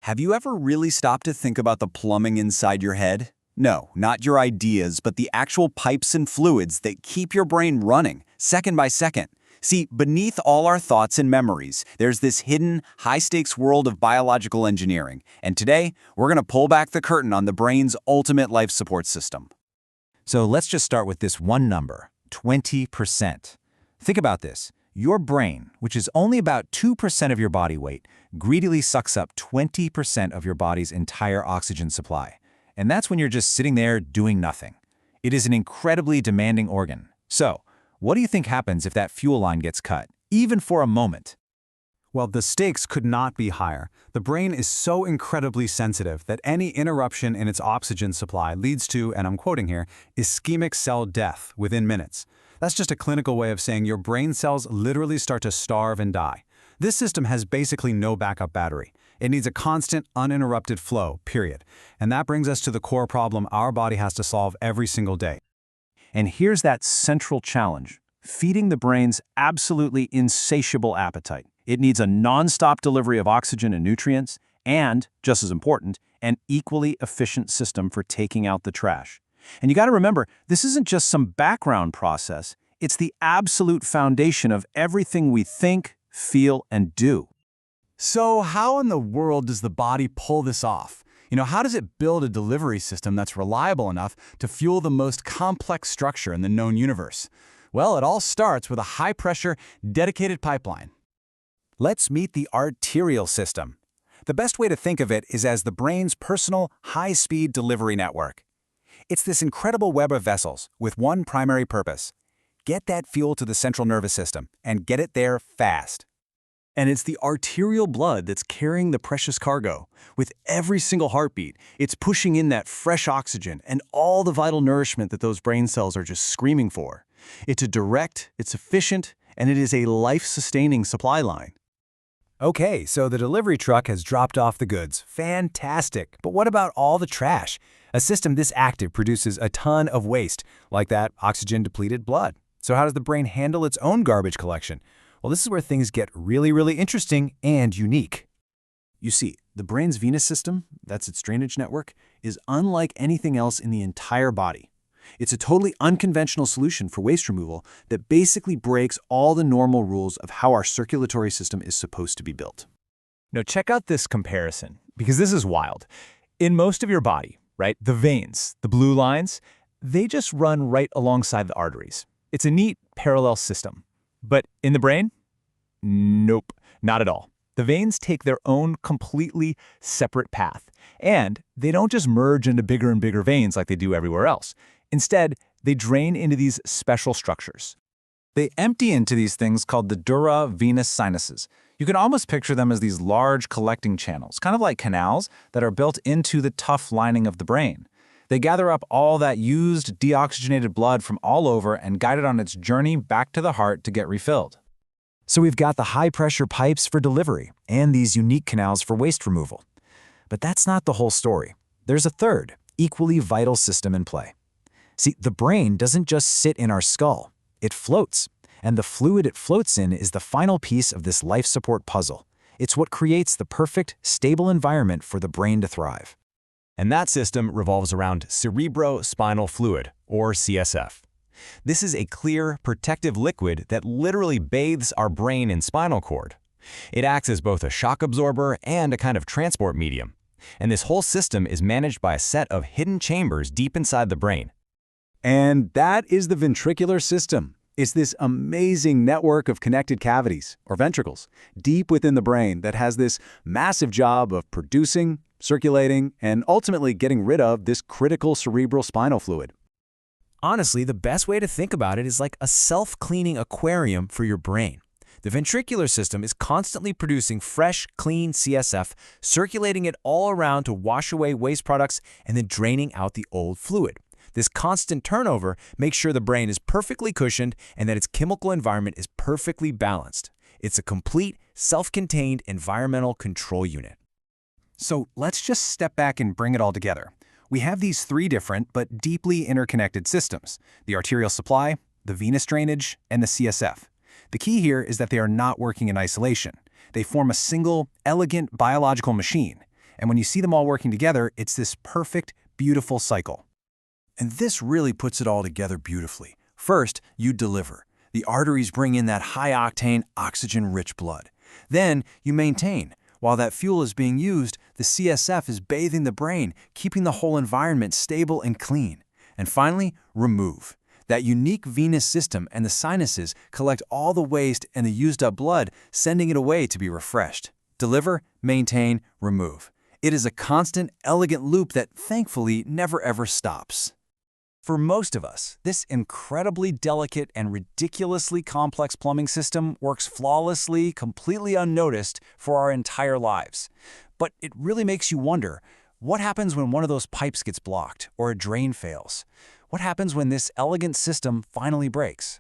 Have you ever really stopped to think about the plumbing inside your head? No, not your ideas, but the actual pipes and fluids that keep your brain running, second by second. See, beneath all our thoughts and memories, there's this hidden, high-stakes world of biological engineering. And today, we're going to pull back the curtain on the brain's ultimate life support system. So let's just start with this one number, 20%. Think about this. Your brain, which is only about 2% of your body weight, greedily sucks up 20% of your body's entire oxygen supply. And that's when you're just sitting there doing nothing. It is an incredibly demanding organ. So, what do you think happens if that fuel line gets cut, even for a moment? Well, the stakes could not be higher. The brain is so incredibly sensitive that any interruption in its oxygen supply leads to, and I'm quoting here, ischemic cell death within minutes. That's just a clinical way of saying your brain cells literally start to starve and die. This system has basically no backup battery. It needs a constant, uninterrupted flow, period. And that brings us to the core problem our body has to solve every single day. And here's that central challenge, feeding the brain's absolutely insatiable appetite. It needs a non-stop delivery of oxygen and nutrients, and, just as important, an equally efficient system for taking out the trash. And you got to remember, this isn't just some background process. It's the absolute foundation of everything we think, feel, and do. So how in the world does the body pull this off? How does it build a delivery system that's reliable enough to fuel the most complex structure in the known universe? Well, it all starts with a high-pressure, dedicated pipeline. Let's meet the arterial system. The best way to think of it is as the brain's personal, high-speed delivery network. It's this incredible web of vessels with one primary purpose: get that fuel to the central nervous system and get it there fast. And it's the arterial blood that's carrying the precious cargo. With every single heartbeat, it's pushing in that fresh oxygen and all the vital nourishment that those brain cells are just screaming for. It's a direct, it's efficient, and it is a life-sustaining supply line. Okay, so the delivery truck has dropped off the goods. Fantastic. But what about all the trash? A system this active produces a ton of waste, like that oxygen-depleted blood. So how does the brain handle its own garbage collection? Well, this is where things get really interesting and unique. You see, the brain's venous system, that's its drainage network, is unlike anything else in the entire body. It's a totally unconventional solution for waste removal that basically breaks all the normal rules of how our circulatory system is supposed to be built. Now check out this comparison, because this is wild. In most of your body, right, the veins, the blue lines, they just run right alongside the arteries. It's a neat parallel system. But in the brain? Nope, not at all. The veins take their own completely separate path, and they don't just merge into bigger and bigger veins like they do everywhere else. Instead, they drain into these special structures. They empty into these things called the dura venous sinuses. You can almost picture them as these large collecting channels, kind of like canals that are built into the tough lining of the brain. They gather up all that used, deoxygenated blood from all over and guide it on its journey back to the heart to get refilled. So we've got the high-pressure pipes for delivery and these unique canals for waste removal. But that's not the whole story. There's a third, equally vital system in play. See, the brain doesn't just sit in our skull. It floats. And the fluid it floats in is the final piece of this life support puzzle. It's what creates the perfect, stable environment for the brain to thrive. And that system revolves around cerebrospinal fluid, or CSF. This is a clear, protective liquid that literally bathes our brain and spinal cord. It acts as both a shock absorber and a kind of transport medium. And this whole system is managed by a set of hidden chambers deep inside the brain. And that is the ventricular system. It's this amazing network of connected cavities, or ventricles, deep within the brain that has this massive job of producing, circulating, and ultimately getting rid of this critical cerebral spinal fluid. Honestly, the best way to think about it is like a self-cleaning aquarium for your brain. The ventricular system is constantly producing fresh, clean CSF, circulating it all around to wash away waste products and then draining out the old fluid. This constant turnover makes sure the brain is perfectly cushioned and that its chemical environment is perfectly balanced. It's a complete, self-contained environmental control unit. So let's just step back and bring it all together. We have these three different but deeply interconnected systems: the arterial supply, the venous drainage, and the CSF. The key here is that they are not working in isolation. They form a single, elegant biological machine. And when you see them all working together, it's this perfect, beautiful cycle. And this really puts it all together beautifully. First, you deliver. The arteries bring in that high-octane, oxygen-rich blood. Then, you maintain. While that fuel is being used, the CSF is bathing the brain, keeping the whole environment stable and clean. And finally, remove. That unique venous system and the sinuses collect all the waste and the used-up blood, sending it away to be refreshed. Deliver, maintain, remove. It is a constant, elegant loop that, thankfully, never ever stops. For most of us, this incredibly delicate and ridiculously complex plumbing system works flawlessly, completely unnoticed for our entire lives. But it really makes you wonder, what happens when one of those pipes gets blocked or a drain fails? What happens when this elegant system finally breaks?